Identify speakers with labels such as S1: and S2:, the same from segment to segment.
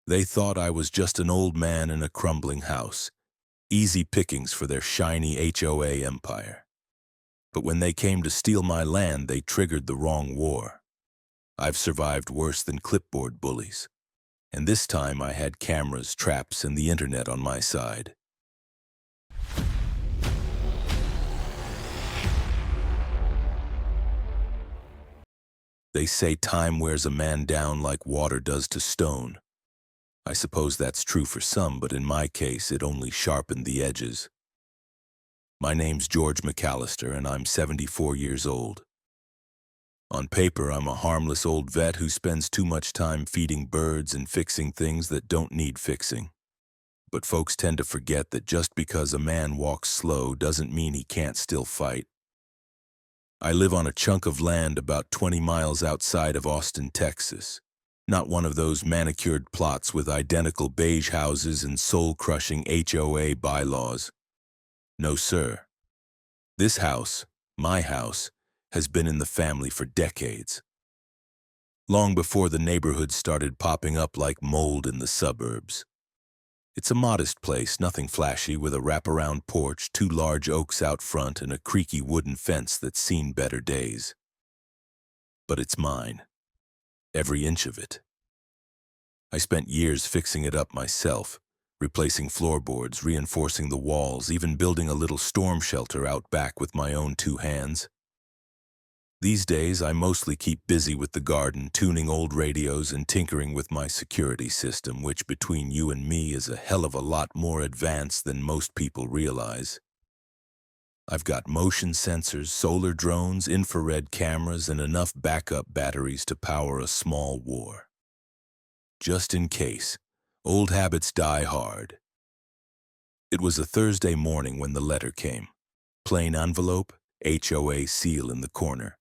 S1: They thought I was just an old man in a crumbling house, easy pickings for their shiny HOA empire. But when they came to steal my land, they triggered the wrong war. I've survived worse than clipboard bullies. And this time I had cameras, traps, and the internet on my side. They say time wears a man down like water does to stone. I suppose that's true for some, but in my case, it only sharpened the edges. My name's George McAllister, and I'm 74 years old. On paper, I'm a harmless old vet who spends too much time feeding birds and fixing things that don't need fixing. But folks tend to forget that just because a man walks slow doesn't mean he can't still fight. I live on a chunk of land about 20 miles outside of Austin, Texas. Not one of those manicured plots with identical beige houses and soul-crushing HOA bylaws. No, sir. This house, my house, has been in the family for decades. Long before the neighborhood started popping up like mold in the suburbs. It's a modest place, nothing flashy, with a wraparound porch, 2 large oaks out front, and a creaky wooden fence that's seen better days. But it's mine. Every inch of it. I spent years fixing it up myself, replacing floorboards, reinforcing the walls, even building a little storm shelter out back with my own 2 hands. These days, I mostly keep busy with the garden, tuning old radios and tinkering with my security system, which between you and me is a hell of a lot more advanced than most people realize. I've got motion sensors, solar drones, infrared cameras, and enough backup batteries to power a small war. Just in case, old habits die hard. It was a Thursday morning when the letter came. Plain envelope, HOA seal in the corner.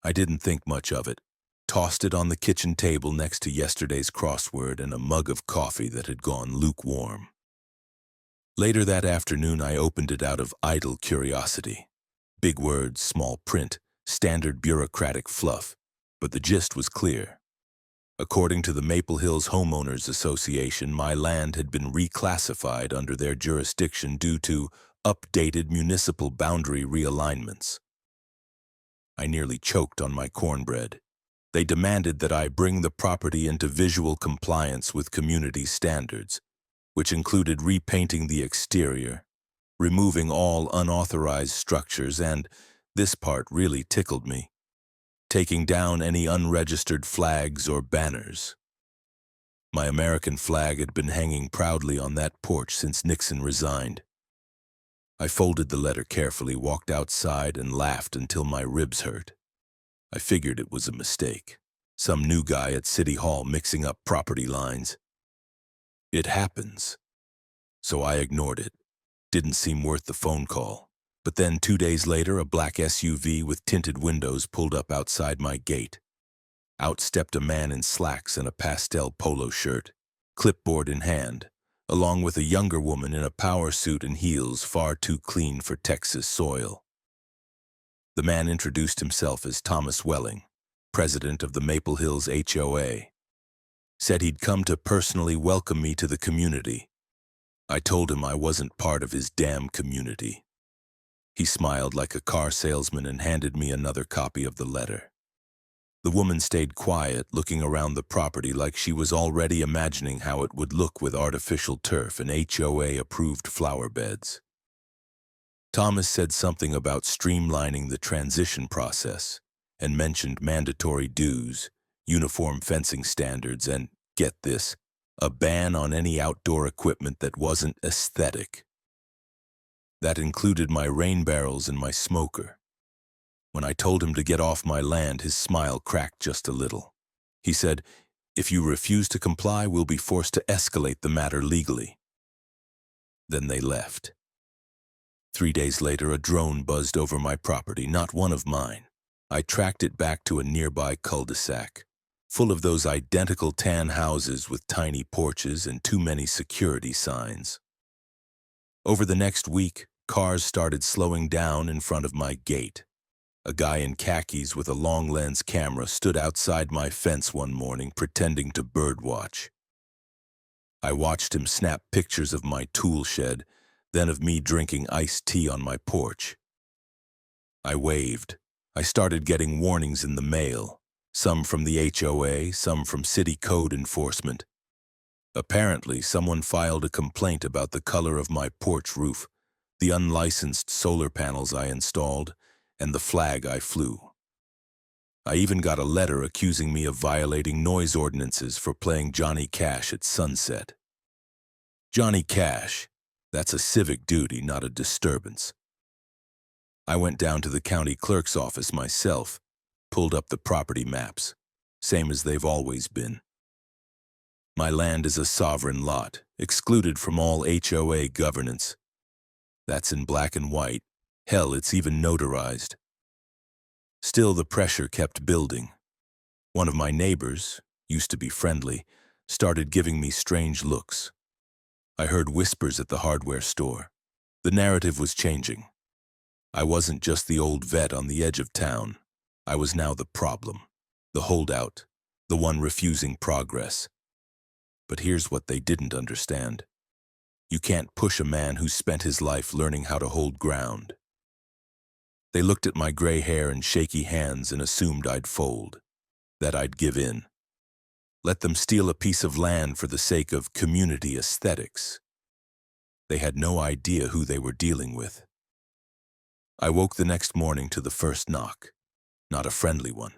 S1: I didn't think much of it, tossed it on the kitchen table next to yesterday's crossword and a mug of coffee that had gone lukewarm. Later that afternoon, I opened it out of idle curiosity. Big words, small print, standard bureaucratic fluff, but the gist was clear. According to the Maple Hills Homeowners Association, my land had been reclassified under their jurisdiction due to updated municipal boundary realignments. I nearly choked on my cornbread. They demanded that I bring the property into visual compliance with community standards, which included repainting the exterior, removing all unauthorized structures, and, this part really tickled me, taking down any unregistered flags or banners. My American flag had been hanging proudly on that porch since Nixon resigned. I folded the letter carefully, walked outside, and laughed until my ribs hurt. I figured it was a mistake. Some new guy at City Hall mixing up property lines. It happens. So I ignored it. Didn't seem worth the phone call. But then 2 days later, a black SUV with tinted windows pulled up outside my gate. Out stepped a man in slacks and a pastel polo shirt, clipboard in hand, along with a younger woman in a power suit and heels far too clean for Texas soil. The man introduced himself as Thomas Welling, president of the Maple Hills HOA. Said he'd come to personally welcome me to the community. I told him I wasn't part of his damn community. He smiled like a car salesman and handed me another copy of the letter. The woman stayed quiet, looking around the property like she was already imagining how it would look with artificial turf and HOA-approved flower beds. Thomas said something about streamlining the transition process and mentioned mandatory dues, uniform fencing standards, and, get this, a ban on any outdoor equipment that wasn't aesthetic. That included my rain barrels and my smoker. When I told him to get off my land, his smile cracked just a little. He said, "If you refuse to comply, we'll be forced to escalate the matter legally." Then they left. 3 days later, a drone buzzed over my property, not one of mine. I tracked it back to a nearby cul-de-sac, full of those identical tan houses with tiny porches and too many security signs. Over the next week, cars started slowing down in front of my gate. A guy in khakis with a long-lens camera stood outside my fence one morning pretending to birdwatch. I watched him snap pictures of my tool shed, then of me drinking iced tea on my porch. I waved. I started getting warnings in the mail, some from the HOA, some from city code enforcement. Apparently, someone filed a complaint about the color of my porch roof, the unlicensed solar panels I installed, and the flag I flew. I even got a letter accusing me of violating noise ordinances for playing Johnny Cash at sunset. Johnny Cash, that's a civic duty, not a disturbance. I went down to the county clerk's office myself, pulled up the property maps, same as they've always been. My land is a sovereign lot, excluded from all HOA governance. That's in black and white. Hell, it's even notarized. Still, the pressure kept building. One of my neighbors, used to be friendly, started giving me strange looks. I heard whispers at the hardware store. The narrative was changing. I wasn't just the old vet on the edge of town. I was now the problem, the holdout, the one refusing progress. But here's what they didn't understand. You can't push a man who spent his life learning how to hold ground. They looked at my gray hair and shaky hands and assumed I'd fold, that I'd give in. Let them steal a piece of land for the sake of community aesthetics. They had no idea who they were dealing with. I woke the next morning to the first knock, not a friendly one,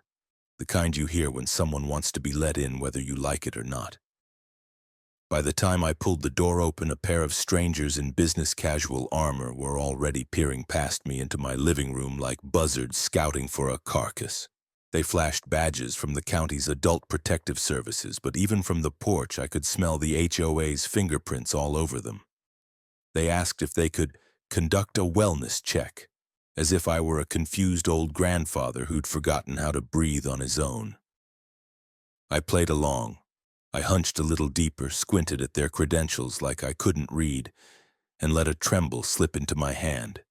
S1: the kind you hear when someone wants to be let in whether you like it or not. By the time I pulled the door open, a pair of strangers in business casual armor were already peering past me into my living room like buzzards scouting for a carcass. They flashed badges from the county's adult protective services, but even from the porch I could smell the HOA's fingerprints all over them. They asked if they could conduct a wellness check, as if I were a confused old grandfather who'd forgotten how to breathe on his own. I played along. I hunched a little deeper, squinted at their credentials like I couldn't read, and let a tremble slip into my hand.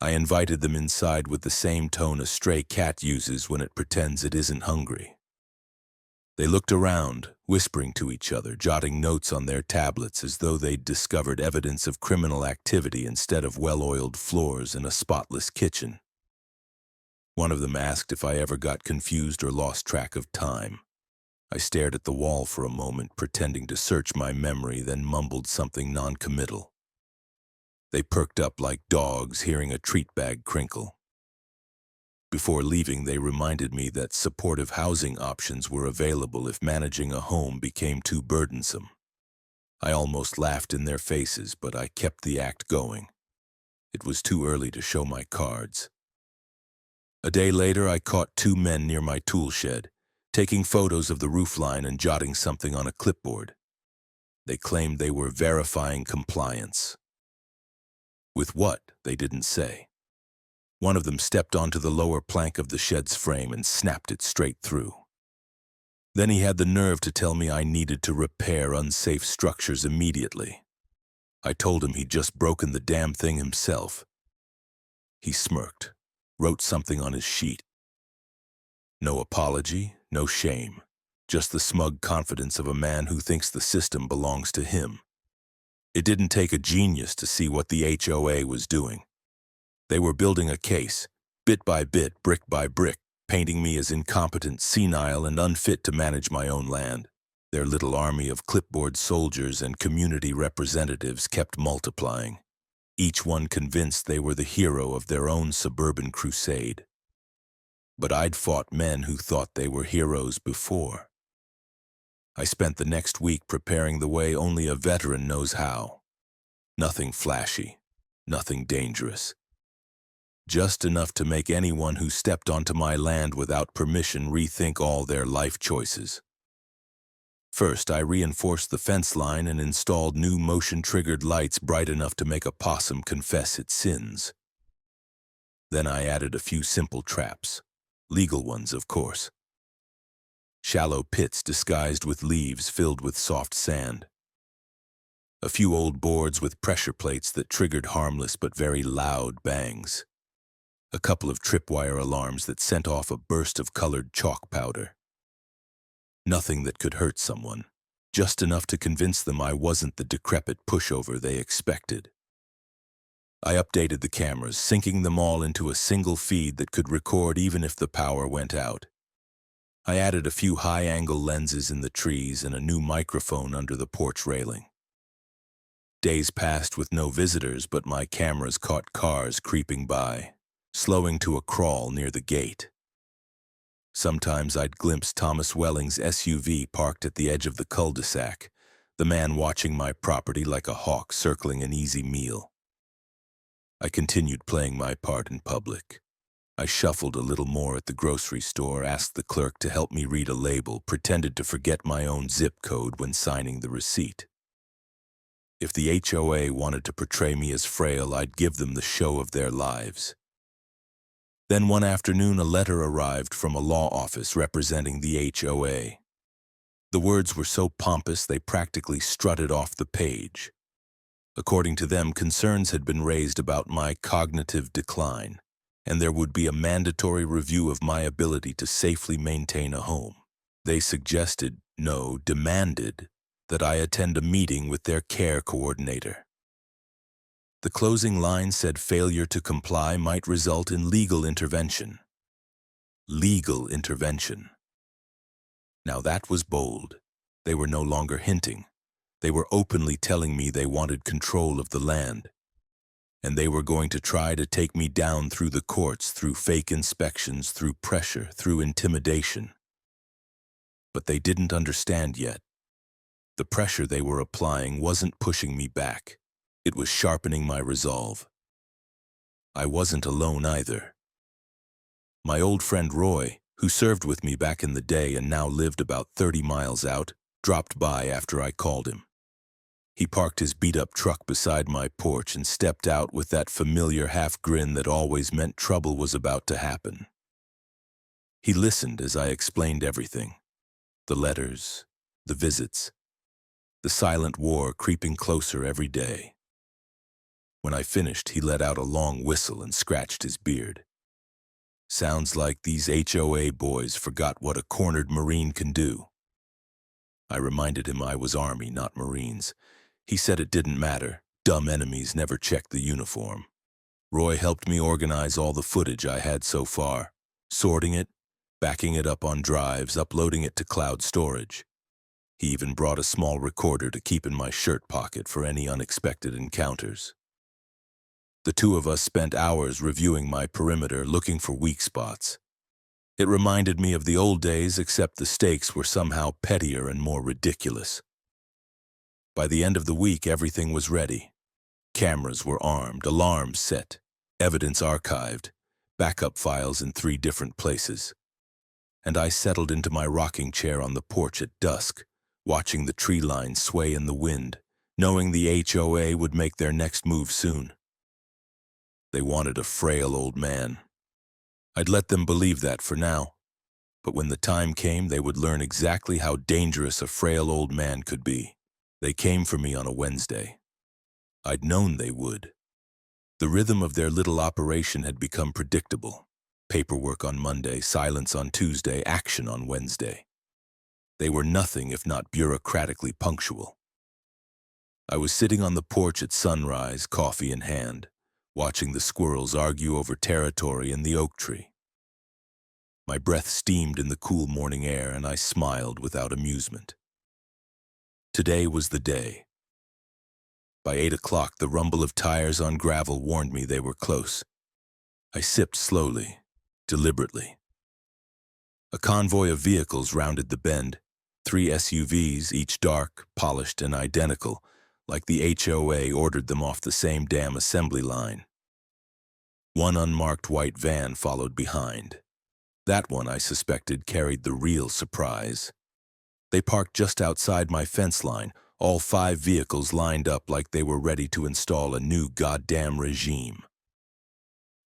S1: I invited them inside with the same tone a stray cat uses when it pretends it isn't hungry. They looked around, whispering to each other, jotting notes on their tablets as though they'd discovered evidence of criminal activity instead of well-oiled floors and a spotless kitchen. One of them asked if I ever got confused or lost track of time. I stared at the wall for a moment, pretending to search my memory, then mumbled something non-committal. They perked up like dogs hearing a treat bag crinkle. Before leaving, they reminded me that supportive housing options were available if managing a home became too burdensome. I almost laughed in their faces, but I kept the act going. It was too early to show my cards. A day later, I caught two men near my tool shed, taking photos of the roofline and jotting something on a clipboard. They claimed they were verifying compliance. With what, they didn't say. One of them stepped onto the lower plank of the shed's frame and snapped it straight through. Then he had the nerve to tell me I needed to repair unsafe structures immediately. I told him he'd just broken the damn thing himself. He smirked, wrote something on his sheet. No apology, no shame, just the smug confidence of a man who thinks the system belongs to him. It didn't take a genius to see what the HOA was doing. They were building a case, bit by bit, brick by brick, painting me as incompetent, senile, and unfit to manage my own land. Their little army of clipboard soldiers and community representatives kept multiplying, each one convinced they were the hero of their own suburban crusade. But I'd fought men who thought they were heroes before. I spent the next week preparing the way only a veteran knows how. Nothing flashy, nothing dangerous. Just enough to make anyone who stepped onto my land without permission rethink all their life choices. First, I reinforced the fence line and installed new motion-triggered lights bright enough to make a possum confess its sins. Then I added a few simple traps. Legal ones, of course. Shallow pits disguised with leaves filled with soft sand. A few old boards with pressure plates that triggered harmless but very loud bangs. A couple of tripwire alarms that sent off a burst of colored chalk powder. Nothing that could hurt someone, just enough to convince them I wasn't the decrepit pushover they expected. I updated the cameras, syncing them all into a single feed that could record even if the power went out. I added a few high-angle lenses in the trees and a new microphone under the porch railing. Days passed with no visitors, but my cameras caught cars creeping by, slowing to a crawl near the gate. Sometimes I'd glimpse Thomas Welling's SUV parked at the edge of the cul-de-sac, the man watching my property like a hawk circling an easy meal. I continued playing my part in public. I shuffled a little more at the grocery store, asked the clerk to help me read a label, pretended to forget my own zip code when signing the receipt. If the HOA wanted to portray me as frail, I'd give them the show of their lives. Then one afternoon, a letter arrived from a law office representing the HOA. The words were so pompous they practically strutted off the page. According to them, concerns had been raised about my cognitive decline, and there would be a mandatory review of my ability to safely maintain a home. They suggested, no, demanded, that I attend a meeting with their care coordinator. The closing line said failure to comply might result in legal intervention. Legal intervention. Now that was bold. They were no longer hinting. They were openly telling me they wanted control of the land. And they were going to try to take me down through the courts, through fake inspections, through pressure, through intimidation. But they didn't understand yet. The pressure they were applying wasn't pushing me back. It was sharpening my resolve. I wasn't alone either. My old friend Roy, who served with me back in the day and now lived about 30 miles out, dropped by after I called him. He parked his beat-up truck beside my porch and stepped out with that familiar half-grin that always meant trouble was about to happen. He listened as I explained everything. The letters, the visits, the silent war creeping closer every day. When I finished, he let out a long whistle and scratched his beard. Sounds like these HOA boys forgot what a cornered Marine can do. I reminded him I was Army, not Marines. He said it didn't matter. Dumb enemies never checked the uniform. Roy helped me organize all the footage I had so far, sorting it, backing it up on drives, uploading it to cloud storage. He even brought a small recorder to keep in my shirt pocket for any unexpected encounters. The two of us spent hours reviewing my perimeter, looking for weak spots. It reminded me of the old days, except the stakes were somehow pettier and more ridiculous. By the end of the week, everything was ready. Cameras were armed, alarms set, evidence archived, backup files in 3 different places. And I settled into my rocking chair on the porch at dusk, watching the tree line sway in the wind, knowing the HOA would make their next move soon. They wanted a frail old man. I'd let them believe that for now, but when the time came, they would learn exactly how dangerous a frail old man could be. They came for me on a Wednesday. I'd known they would. The rhythm of their little operation had become predictable. Paperwork on Monday, silence on Tuesday, action on Wednesday. They were nothing if not bureaucratically punctual. I was sitting on the porch at sunrise, coffee in hand, watching the squirrels argue over territory in the oak tree. My breath steamed in the cool morning air, and I smiled without amusement. Today was the day. By 8 o'clock, the rumble of tires on gravel warned me they were close. I sipped slowly, deliberately. A convoy of vehicles rounded the bend, 3 SUVs, each dark, polished, and identical, like the HOA ordered them off the same damn assembly line. One unmarked white van followed behind. That one, I suspected, carried the real surprise. They parked just outside my fence line, all 5 vehicles lined up like they were ready to install a new goddamn regime.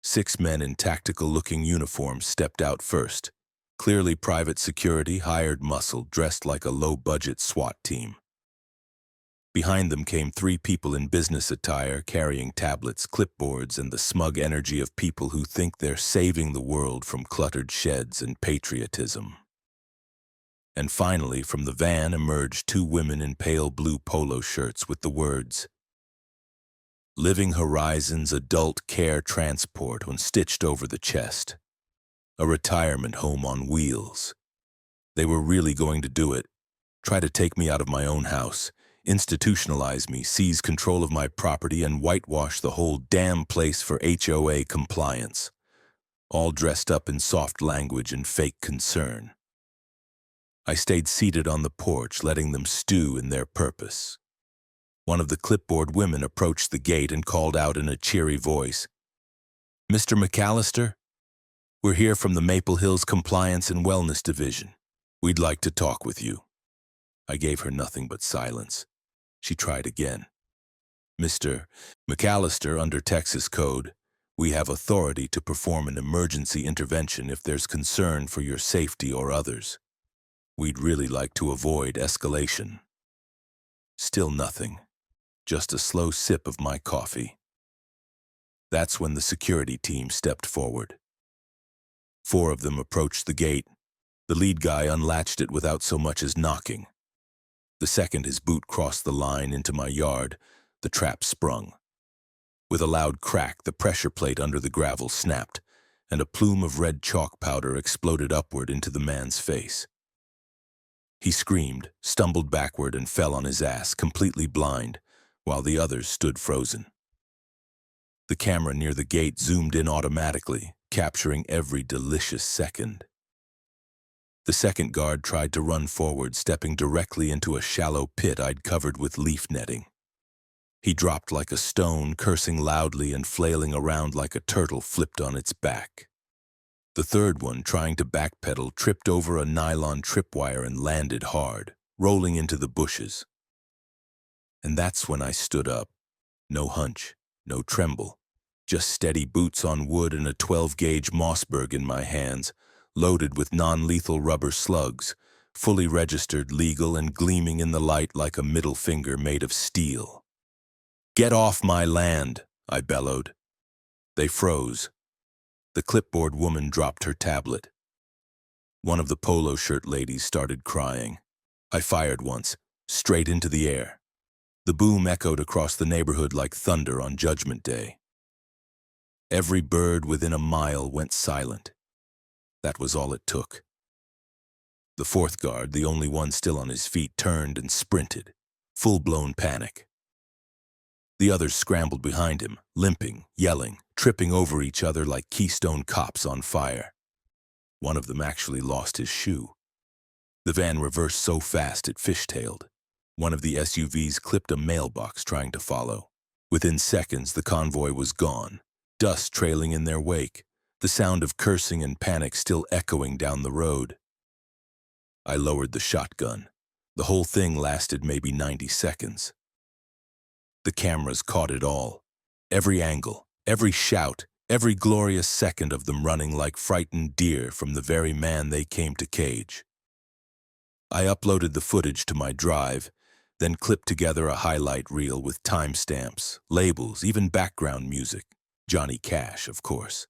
S1: 6 men in tactical-looking uniforms stepped out first, clearly private security, hired muscle, dressed like a low-budget SWAT team. Behind them came 3 people in business attire, carrying tablets, clipboards, and the smug energy of people who think they're saving the world from cluttered sheds and patriotism. And finally, from the van emerged two women in pale blue polo shirts with the words, Living Horizons Adult Care Transport stitched over the chest. A retirement home on wheels. They were really going to do it. Try to take me out of my own house, institutionalize me, seize control of my property, and whitewash the whole damn place for HOA compliance. All dressed up in soft language and fake concern. I stayed seated on the porch, letting them stew in their purpose. One of the clipboard women approached the gate and called out in a cheery voice, Mr. McAllister? We're here from the Maple Hills Compliance and Wellness Division. We'd like to talk with you. I gave her nothing but silence. She tried again. Mr. McAllister, under Texas Code, we have authority to perform an emergency intervention if there's concern for your safety or others. We'd really like to avoid escalation. Still nothing. Just a slow sip of my coffee. That's when the security team stepped forward. 4 of them approached the gate. The lead guy unlatched it without so much as knocking. The second, his boot crossed the line into my yard. The trap sprung. With a loud crack, the pressure plate under the gravel snapped, and a plume of red chalk powder exploded upward into the man's face. He screamed, stumbled backward, and fell on his ass, completely blind, while the others stood frozen. The camera near the gate zoomed in automatically, capturing every delicious second. The second guard tried to run forward, stepping directly into a shallow pit I'd covered with leaf netting. He dropped like a stone, cursing loudly and flailing around like a turtle flipped on its back. The third one, trying to backpedal, tripped over a nylon tripwire and landed hard, rolling into the bushes. And that's when I stood up. No hunch, no tremble, just steady boots on wood and a 12-gauge Mossberg in my hands, loaded with non-lethal rubber slugs, fully registered, legal, and gleaming in the light like a middle finger made of steel. "Get off my land," I bellowed. They froze. The clipboard woman dropped her tablet. One of the polo shirt ladies started crying. I fired once, straight into the air. The boom echoed across the neighborhood like thunder on Judgment Day. Every bird within a mile went silent. That was all it took. The fourth guard, the only one still on his feet, turned and sprinted. Full-blown panic. The others scrambled behind him, limping, yelling, tripping over each other like Keystone Cops on fire. One of them actually lost his shoe. The van reversed so fast it fishtailed. One of the SUVs clipped a mailbox trying to follow. Within seconds, the convoy was gone, dust trailing in their wake, the sound of cursing and panic still echoing down the road. I lowered the shotgun. The whole thing lasted maybe 90 seconds. The cameras caught it all. Every angle, every shout, every glorious second of them running like frightened deer from the very man they came to cage. I uploaded the footage to my drive, then clipped together a highlight reel with timestamps, labels, even background music. Johnny Cash, of course.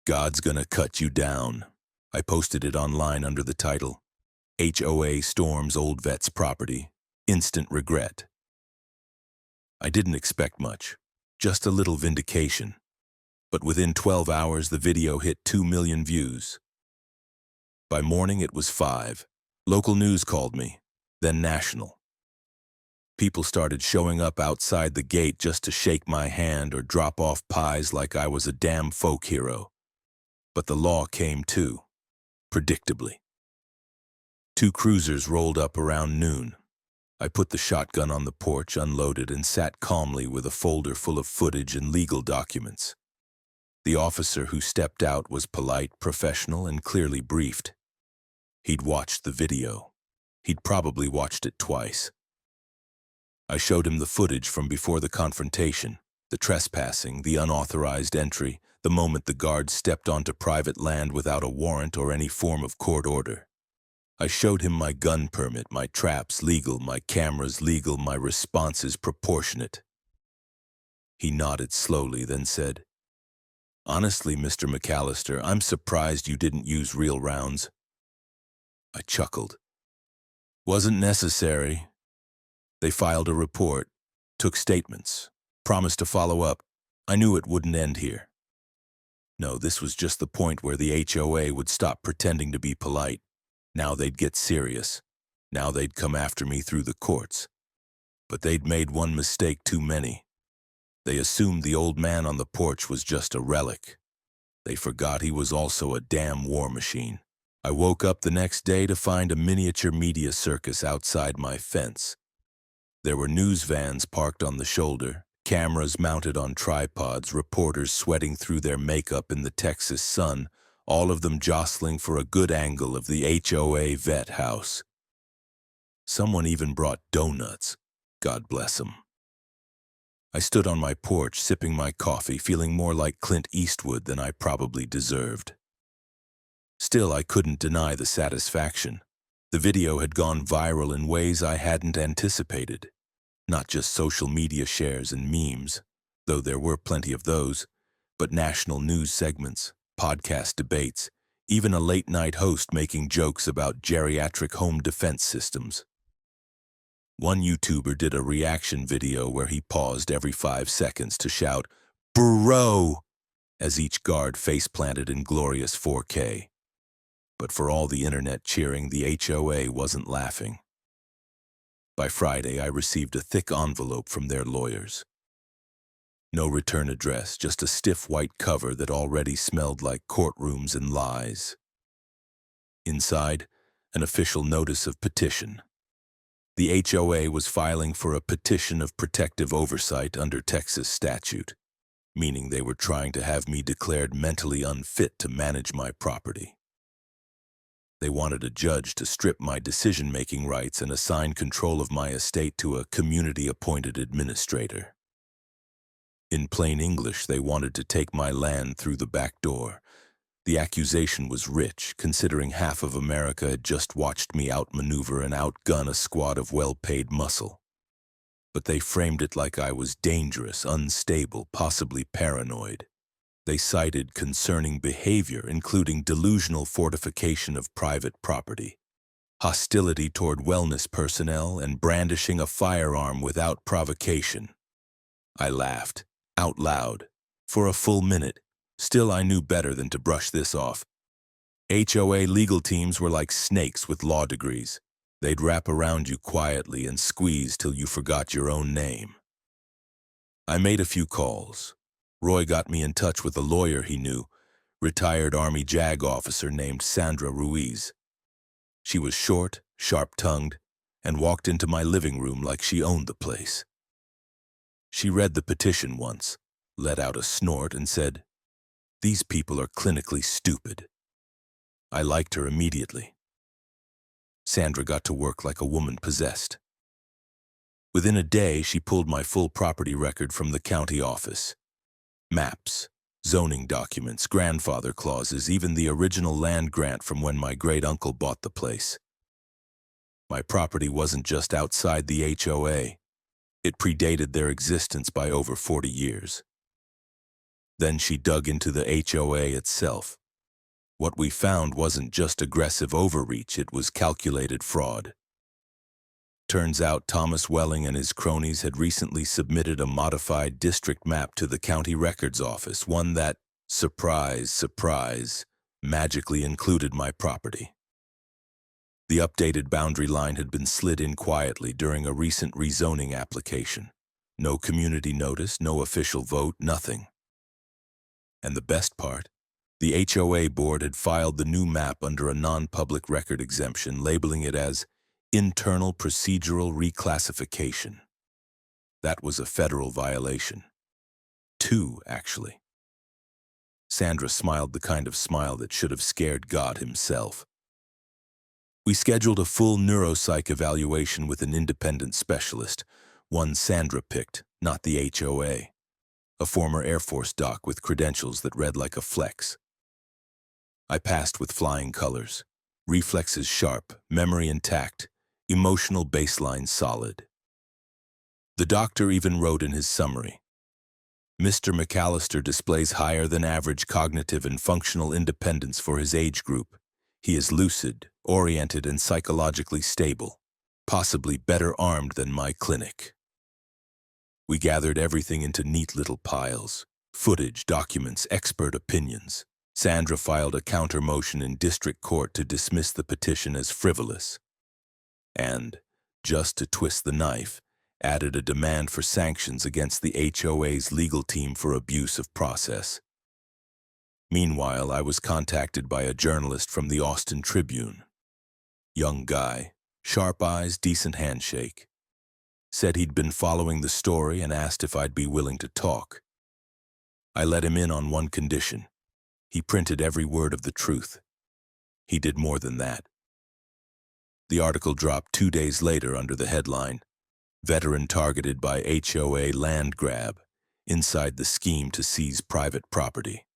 S1: "God's gonna cut you down." I posted it online under the title, HOA Storms Old Vet's Property, Instant Regret. I didn't expect much, just a little vindication. But within 12 hours, the video hit 2 million views. By morning, it was 5. Local news called me, then national. People started showing up outside the gate just to shake my hand or drop off pies like I was a damn folk hero. But the law came too, predictably. 2 cruisers rolled up around noon. I put the shotgun on the porch, unloaded, and sat calmly with a folder full of footage and legal documents. The officer who stepped out was polite, professional, and clearly briefed. He'd watched the video. He'd probably watched it twice. I showed him the footage from before the confrontation, the trespassing, the unauthorized entry, the moment the guards stepped onto private land without a warrant or any form of court order. I showed him my gun permit, my traps legal, my cameras legal, my responses proportionate. He nodded slowly, then said, "Honestly, Mr. McAllister, I'm surprised you didn't use real rounds." I chuckled. Wasn't necessary. They filed a report, took statements, promised to follow up. I knew it wouldn't end here. No, this was just the point where the HOA would stop pretending to be polite. Now they'd get serious. Now they'd come after me through the courts. But they'd made one mistake too many. They assumed the old man on the porch was just a relic. They forgot he was also a damn war machine. I woke up the next day to find a miniature media circus outside my fence. There were news vans parked on the shoulder, cameras mounted on tripods, reporters sweating through their makeup in the Texas sun, all of them jostling for a good angle of the HOA vet house. Someone even brought donuts. God bless 'em. I stood on my porch, sipping my coffee, feeling more like Clint Eastwood than I probably deserved. Still, I couldn't deny the satisfaction. The video had gone viral in ways I hadn't anticipated. Not just social media shares and memes, though there were plenty of those, but national news segments, podcast debates, even a late-night host making jokes about geriatric home defense systems. One YouTuber did a reaction video where he paused every 5 seconds to shout, "Bro!" as each guard face-planted in glorious 4K. But for all the internet cheering, the HOA wasn't laughing. By Friday, I received a thick envelope from their lawyers. No return address, just a stiff white cover that already smelled like courtrooms and lies. Inside, an official notice of petition. The HOA was filing for a petition of protective oversight under Texas statute, meaning they were trying to have me declared mentally unfit to manage my property. They wanted a judge to strip my decision-making rights and assign control of my estate to a community-appointed administrator. In plain English, they wanted to take my land through the back door. The accusation was rich, considering half of America had just watched me outmaneuver and outgun a squad of well-paid muscle. But they framed it like I was dangerous, unstable, possibly paranoid. They cited concerning behavior, including delusional fortification of private property, hostility toward wellness personnel, and brandishing a firearm without provocation. I laughed, out loud, for a full minute. Still, I knew better than to brush this off. HOA legal teams were like snakes with law degrees. They'd wrap around you quietly and squeeze till you forgot your own name. I made a few calls. Roy got me in touch with a lawyer he knew, retired Army JAG officer named Sandra Ruiz. She was short, sharp-tongued, and walked into my living room like she owned the place. She read the petition once, let out a snort, and said, "These people are clinically stupid." I liked her immediately. Sandra got to work like a woman possessed. Within a day, she pulled my full property record from the county office. Maps, zoning documents, grandfather clauses, even the original land grant from when my great-uncle bought the place. My property wasn't just outside the HOA. It predated their existence by over 40 years. Then she dug into the HOA itself. What we found wasn't just aggressive overreach, it was calculated fraud. Turns out Thomas Welling and his cronies had recently submitted a modified district map to the county records office, one that, surprise, surprise, magically included my property. The updated boundary line had been slid in quietly during a recent rezoning application. No community notice, no official vote, nothing. And the best part, the HOA board had filed the new map under a non-public record exemption, labeling it as internal procedural reclassification. That was a federal violation. 2, actually. Sandra smiled the kind of smile that should have scared God himself. We scheduled a full neuropsych evaluation with an independent specialist, one Sandra picked, not the HOA. A former Air Force doc with credentials that read like a flex. I passed with flying colors, reflexes sharp, memory intact, emotional baseline solid. The doctor even wrote in his summary, "Mr. McAllister displays higher than average cognitive and functional independence for his age group. He is lucid, oriented and psychologically stable, possibly better armed than my clinic. We gathered everything into neat little piles: footage, documents, expert opinions. Sandra filed a counter motion in district court to dismiss the petition as frivolous, and, just to twist the knife, added a demand for sanctions against the HOA's legal team for abuse of process. Meanwhile, I was contacted by a journalist from the Austin Tribune. Young guy, sharp eyes, decent handshake. Said he'd been following the story and asked if I'd be willing to talk. I let him in on one condition. He printed every word of the truth. He did more than that. The article dropped 2 days later under the headline, "Veteran Targeted by HOA Land Grab, Inside the Scheme to Seize Private Property."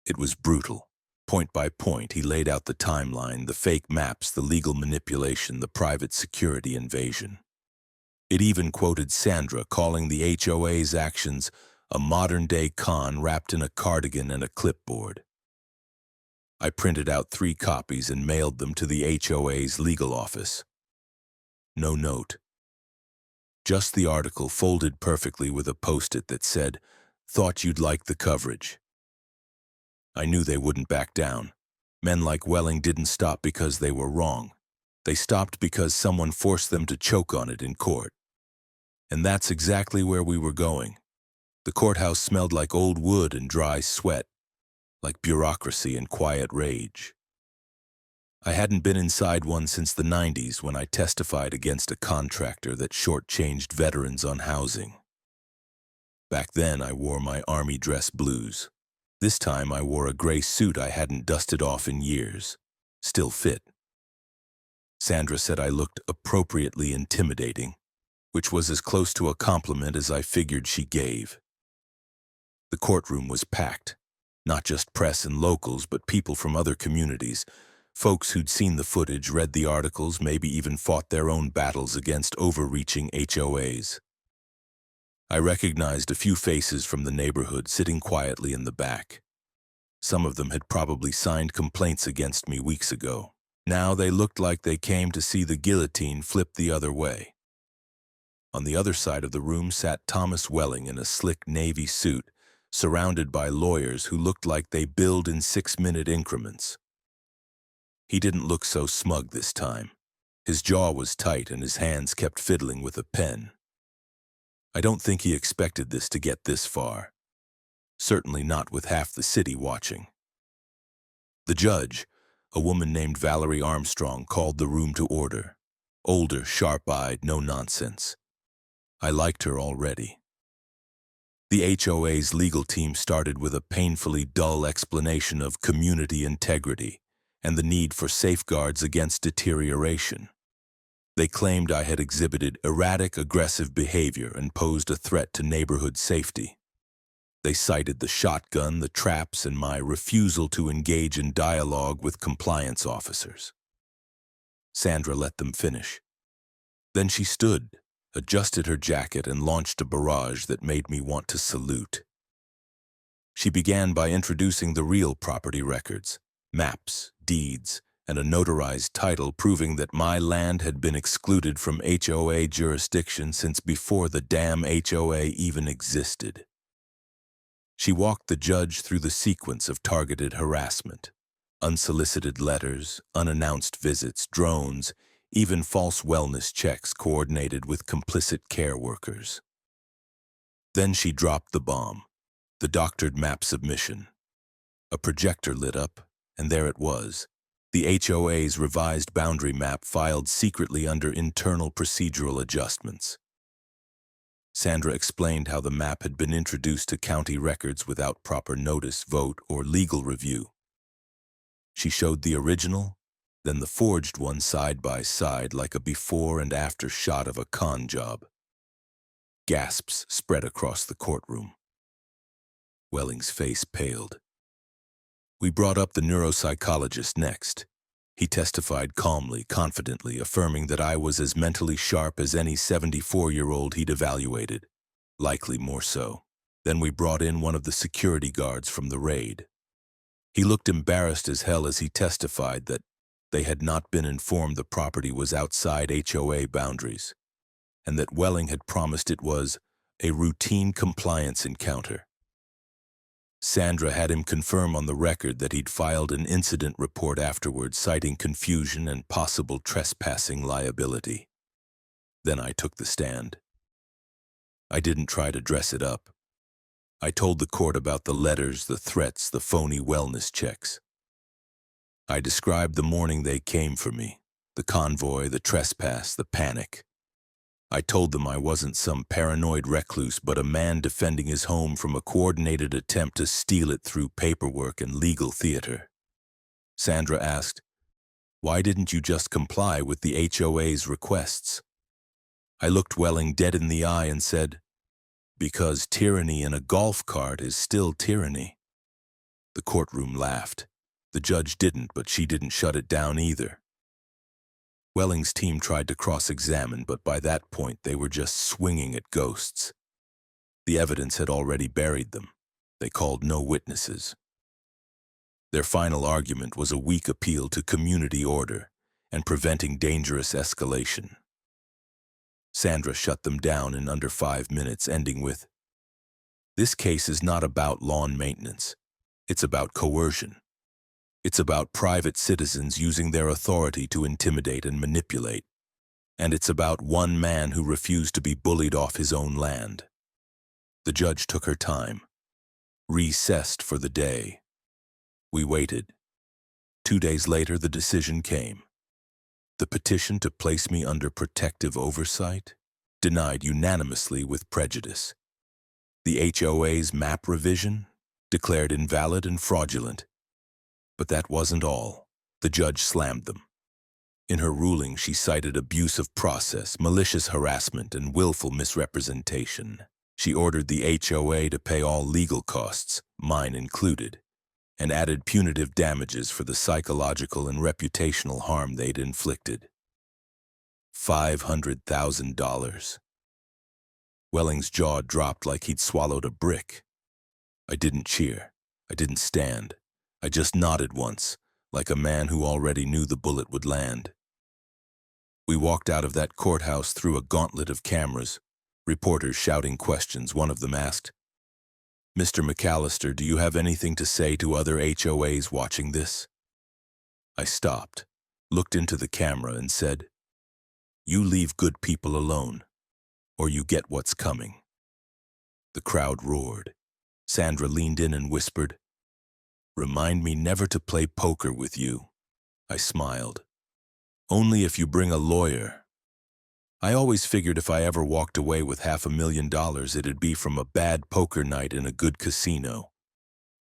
S1: It was brutal. Point by point, he laid out the timeline, the fake maps, the legal manipulation, the private security invasion. It even quoted Sandra, calling the HOA's actions a modern-day con wrapped in a cardigan and a clipboard. I printed out 3 copies and mailed them to the HOA's legal office. No note. Just the article folded perfectly with a post-it that said, "Thought you'd like the coverage." I knew they wouldn't back down. Men like Welling didn't stop because they were wrong. They stopped because someone forced them to choke on it in court. And that's exactly where we were going. The courthouse smelled like old wood and dry sweat, like bureaucracy and quiet rage. I hadn't been inside one since the 90s when I testified against a contractor that shortchanged veterans on housing. Back then, I wore my army dress blues. This time, I wore a gray suit I hadn't dusted off in years. Still fit. Sandra said I looked appropriately intimidating, which was as close to a compliment as I figured she gave. The courtroom was packed. Not just press and locals, but people from other communities. Folks who'd seen the footage, read the articles, maybe even fought their own battles against overreaching HOAs. I recognized a few faces from the neighborhood sitting quietly in the back. Some of them had probably signed complaints against me weeks ago. Now they looked like they came to see the guillotine flip the other way. On the other side of the room sat Thomas Welling in a slick navy suit, surrounded by lawyers who looked like they billed in 6-minute increments. He didn't look so smug this time. His jaw was tight and his hands kept fiddling with a pen. I don't think he expected this to get this far. Certainly not with half the city watching. The judge, a woman named Valerie Armstrong, called the room to order. Older, sharp-eyed, no nonsense. I liked her already. The HOA's legal team started with a painfully dull explanation of community integrity and the need for safeguards against deterioration. They claimed I had exhibited erratic, aggressive behavior and posed a threat to neighborhood safety. They cited the shotgun, the traps, and my refusal to engage in dialogue with compliance officers. Sandra let them finish. Then she stood, adjusted her jacket, and launched a barrage that made me want to salute. She began by introducing the real property records, maps, deeds, and a notarized title proving that my land had been excluded from HOA jurisdiction since before the damn HOA even existed. She walked the judge through the sequence of targeted harassment: unsolicited letters, unannounced visits, drones, even false wellness checks coordinated with complicit care workers. Then she dropped the bomb, the doctored map submission. A projector lit up, and there it was, the HOA's revised boundary map filed secretly under internal procedural adjustments. Sandra explained how the map had been introduced to county records without proper notice, vote, or legal review. She showed the original, then the forged one side by side like a before and after shot of a con job. Gasps spread across the courtroom. Welling's face paled. We brought up the neuropsychologist next. He testified calmly, confidently, affirming that I was as mentally sharp as any 74-year-old he'd evaluated, likely more so. Then we brought in one of the security guards from the raid. He looked embarrassed as hell as he testified that They had not been informed the property was outside HOA boundaries, and that Welling had promised it was a routine compliance encounter. Sandra had him confirm on the record that he'd filed an incident report afterward citing confusion and possible trespassing liability. Then I took the stand. I didn't try to dress it up. I told the court about the letters, the threats, the phony wellness checks. I described the morning they came for me, the convoy, the trespass, the panic. I told them I wasn't some paranoid recluse, but a man defending his home from a coordinated attempt to steal it through paperwork and legal theater. Sandra asked, "Why didn't you just comply with the HOA's requests?" I looked Welling dead in the eye and said, "Because tyranny in a golf cart is still tyranny." The courtroom laughed. The judge didn't, but she didn't shut it down either. Welling's team tried to cross-examine, but by that point they were just swinging at ghosts. The evidence had already buried them. They called no witnesses. Their final argument was a weak appeal to community order and preventing dangerous escalation. Sandra shut them down in under 5 minutes, ending with, "This case is not about lawn maintenance. It's about coercion. It's about private citizens using their authority to intimidate and manipulate. And it's about one man who refused to be bullied off his own land." The judge took her time, recessed for the day. We waited. 2 days later, the decision came. The petition to place me under protective oversight, denied unanimously with prejudice. The HOA's map revision, declared invalid and fraudulent. But that wasn't all. The judge slammed them. In her ruling, she cited abuse of process, malicious harassment, and willful misrepresentation. She ordered the HOA to pay all legal costs, mine included, and added punitive damages for the psychological and reputational harm they'd inflicted. $500,000. Welling's jaw dropped like he'd swallowed a brick. I didn't cheer. I didn't stand. I just nodded once, like a man who already knew the bullet would land. We walked out of that courthouse through a gauntlet of cameras, reporters shouting questions. One of them asked, "Mr. McAllister, do you have anything to say to other HOAs watching this?" I stopped, looked into the camera and said, "You leave good people alone, or you get what's coming." The crowd roared. Sandra leaned in and whispered, "Remind me never to play poker with you." I smiled. "Only if you bring a lawyer." I always figured if I ever walked away with $500,000, it'd be from a bad poker night in a good casino.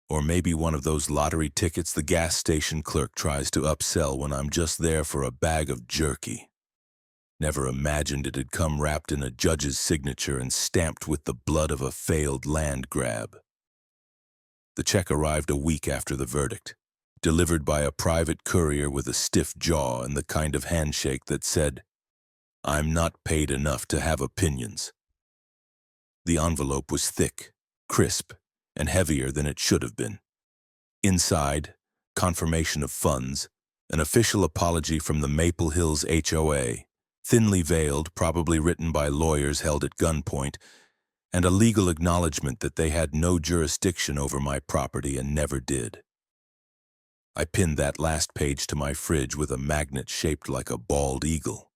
S1: Or maybe one of those lottery tickets the gas station clerk tries to upsell when I'm just there for a bag of jerky. Never imagined it'd come wrapped in a judge's signature and stamped with the blood of a failed land grab. The check arrived a week after the verdict, delivered by a private courier with a stiff jaw and the kind of handshake that said, "I'm not paid enough to have opinions." The envelope was thick, crisp, and heavier than it should have been. Inside, confirmation of funds, an official apology from the Maple Hills HOA, thinly veiled, probably written by lawyers held at gunpoint, and a legal acknowledgement that they had no jurisdiction over my property and never did. I pinned that last page to my fridge with a magnet shaped like a bald eagle.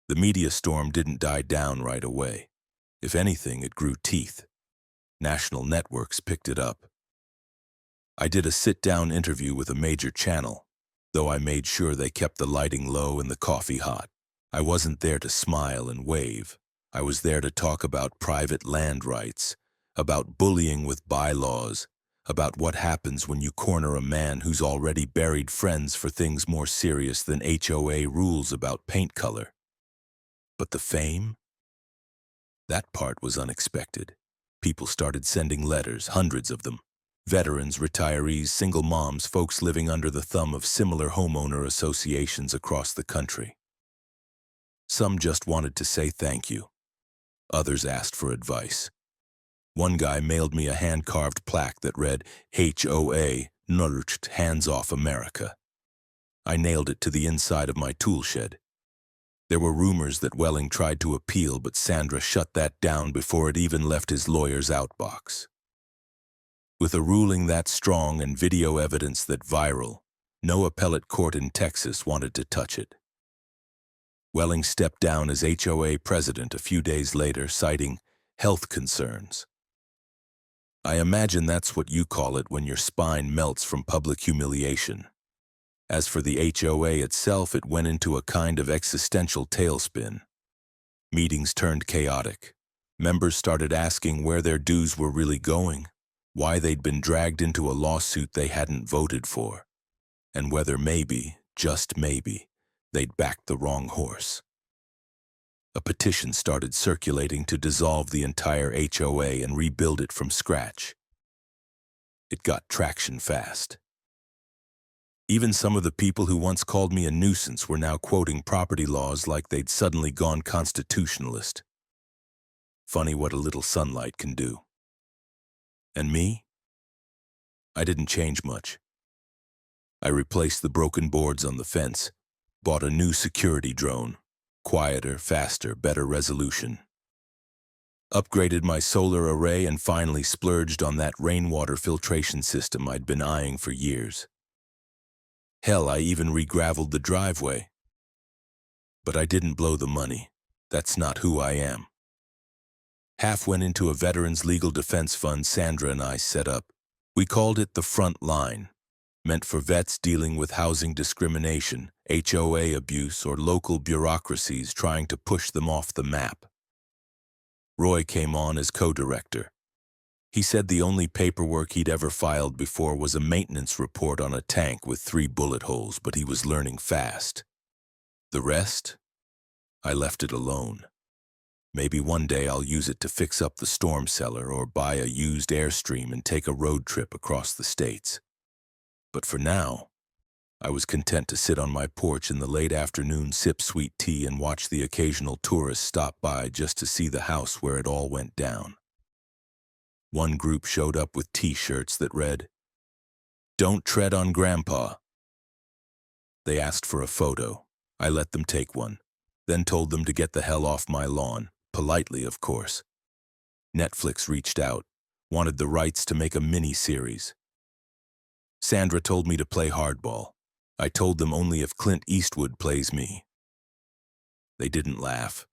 S1: The media storm didn't die down right away. If anything, it grew teeth. National networks picked it up. I did a sit-down interview with a major channel, though I made sure they kept the lighting low and the coffee hot. I wasn't there to smile and wave. I was there to talk about private land rights, about bullying with bylaws, about what happens when you corner a man who's already buried friends for things more serious than HOA rules about paint color. But the fame? That part was unexpected. People started sending letters, hundreds of them. Veterans, retirees, single moms, folks living under the thumb of similar homeowner associations across the country. Some just wanted to say thank you. Others asked for advice. One guy mailed me a hand-carved plaque that read, "HOA, Nurcht, Hands Off America." I nailed it to the inside of my tool shed. There were rumors that Welling tried to appeal, but Sandra shut that down before it even left his lawyer's outbox. With a ruling that strong and video evidence that viral, no appellate court in Texas wanted to touch it. Welling stepped down as HOA president a few days later, citing health concerns. I imagine that's what you call it when your spine melts from public humiliation. As for the HOA itself, it went into a kind of existential tailspin. Meetings turned chaotic. Members started asking where their dues were really going, why they'd been dragged into a lawsuit they hadn't voted for, and whether maybe, just maybe, they'd backed the wrong horse. A petition started circulating to dissolve the entire HOA and rebuild it from scratch. It got traction fast. Even some of the people who once called me a nuisance were now quoting property laws like they'd suddenly gone constitutionalist. Funny what a little sunlight can do. And me? I didn't change much. I replaced the broken boards on the fence, bought a new security drone, quieter, faster, better resolution. Upgraded my solar array and finally splurged on that rainwater filtration system I'd been eyeing for years. Hell, I even re-graveled the driveway. But I didn't blow the money. That's not who I am. Half went into a veterans legal defense fund Sandra and I set up. We called it the Front Line, meant for vets dealing with housing discrimination, HOA abuse, or local bureaucracies trying to push them off the map. Roy came on as co-director. He said the only paperwork he'd ever filed before was a maintenance report on a tank with 3 bullet holes, but he was learning fast. The rest? I left it alone. Maybe one day I'll use it to fix up the storm cellar or buy a used Airstream and take a road trip across the states. But for now, I was content to sit on my porch in the late afternoon, sip sweet tea, and watch the occasional tourist stop by just to see the house where it all went down. One group showed up with T-shirts that read, "Don't tread on Grandpa." They asked for a photo. I let them take one, then told them to get the hell off my lawn, politely, of course. Netflix reached out, wanted the rights to make a mini-series. Sandra told me to play hardball. I told them only if Clint Eastwood plays me. They didn't laugh.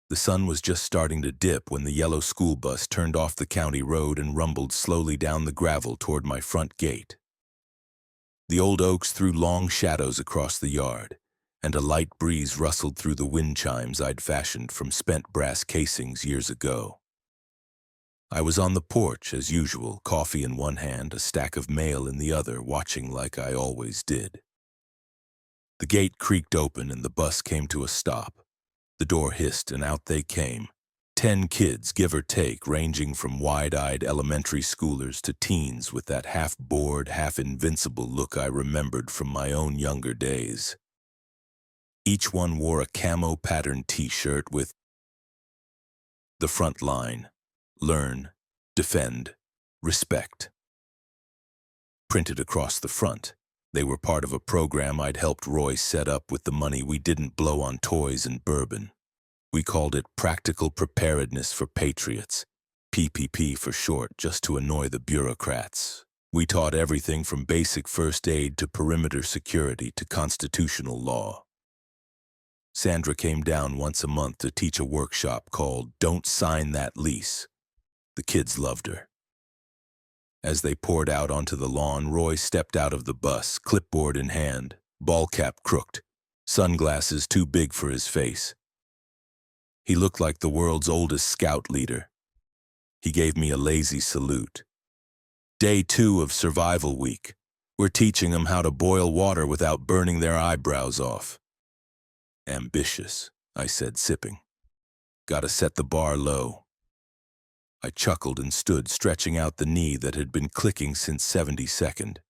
S1: The sun was just starting to dip when the yellow school bus turned off the county road and rumbled slowly down the gravel toward my front gate. The old oaks threw long shadows across the yard, and a light breeze rustled through the wind chimes I'd fashioned from spent brass casings years ago. I was on the porch, as usual, coffee in one hand, a stack of mail in the other, watching like I always did. The gate creaked open and the bus came to a stop. The door hissed and out they came. 10 kids, give or take, ranging from wide-eyed elementary schoolers to teens with that half-bored, half-invincible look I remembered from my own younger days. Each one wore a camo-patterned T-shirt with "The Front Line. Learn, defend, respect" printed across the front. They were part of a program I'd helped Roy set up with the money we didn't blow on toys and bourbon. We called it Practical Preparedness for Patriots, PPP for short, just to annoy the bureaucrats. We taught everything from basic first aid to perimeter security to constitutional law. Sandra came down once a month to teach a workshop called "Don't Sign That Lease." The kids loved her. As they poured out onto the lawn, Roy stepped out of the bus, clipboard in hand, ball cap crooked, sunglasses too big for his face. He looked like the world's oldest scout leader. He gave me a lazy salute. "Day 2 of survival week. We're teaching them how to boil water without burning their eyebrows off." "Ambitious," I said, sipping. "Gotta set the bar low." I chuckled and stood, stretching out the knee that had been clicking since 72nd.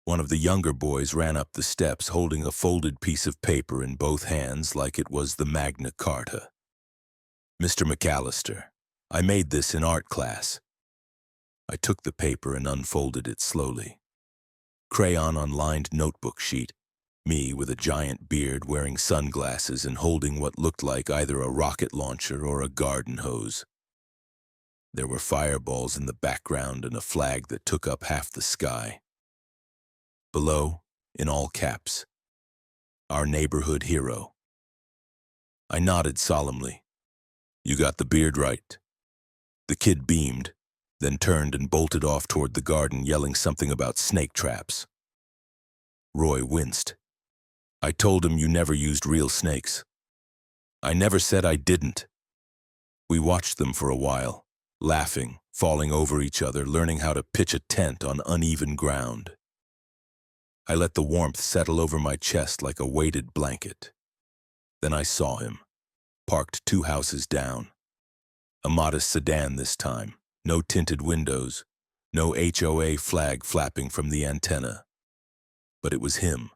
S1: One of the younger boys ran up the steps holding a folded piece of paper in both hands like it was the Magna Carta. "Mr. McAllister, I made this in art class." I took the paper and unfolded it slowly. Crayon on lined notebook sheet, Me with a giant beard, wearing sunglasses and holding what looked like either a rocket launcher or a garden hose. There were fireballs in the background and a flag that took up half the sky. Below, in all caps, our neighborhood hero. I nodded solemnly. You got the beard right. The kid beamed, then turned and bolted off toward the garden, yelling something about snake traps. Roy winced. I told him you never used real snakes. I never said I didn't. We watched them for a while, laughing, falling over each other, learning how to pitch a tent on uneven ground. I let the warmth settle over my chest like a weighted blanket. Then I saw him, parked 2 houses down. A modest sedan this time, no tinted windows, no HOA flag flapping from the antenna. But it was him,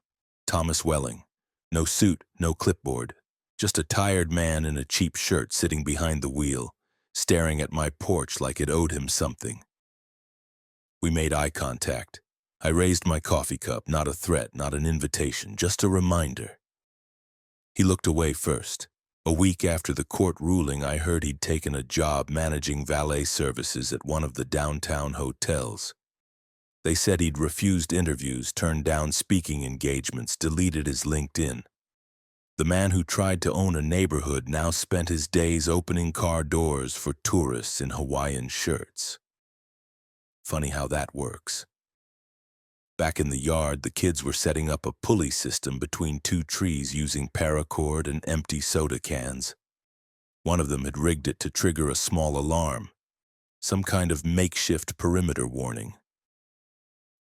S1: Thomas Welling. No suit, no clipboard, just a tired man in a cheap shirt sitting behind the wheel, staring at my porch like it owed him something. We made eye contact. I raised my coffee cup, not a threat, not an invitation, just a reminder. He looked away first. A week after the court ruling, I heard he'd taken a job managing valet services at one of the downtown hotels. They said he'd refused interviews, turned down speaking engagements, deleted his LinkedIn. The man who tried to own a neighborhood now spent his days opening car doors for tourists in Hawaiian shirts. Funny how that works. Back in the yard, the kids were setting up a pulley system between 2 trees using paracord and empty soda cans. One of them had rigged it to trigger a small alarm, some kind of makeshift perimeter warning.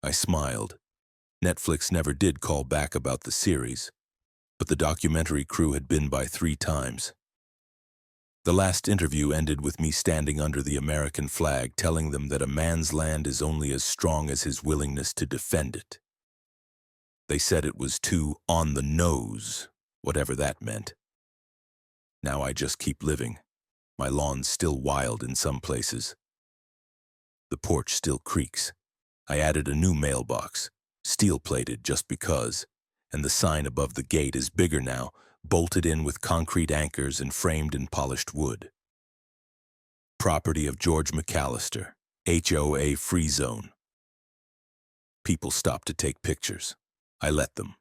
S1: I smiled. Netflix never did call back about the series, but the documentary crew had been by 3 times. The last interview ended with me standing under the American flag, telling them that a man's land is only as strong as his willingness to defend it. They said it was too on the nose, whatever that meant. Now I just keep living. My lawn's still wild in some places. The porch still creaks. I added a new mailbox, steel-plated just because, and the sign above the gate is bigger now, bolted in with concrete anchors and framed in polished wood. Property of George McAllister, HOA free zone. People stopped to take pictures. I let them.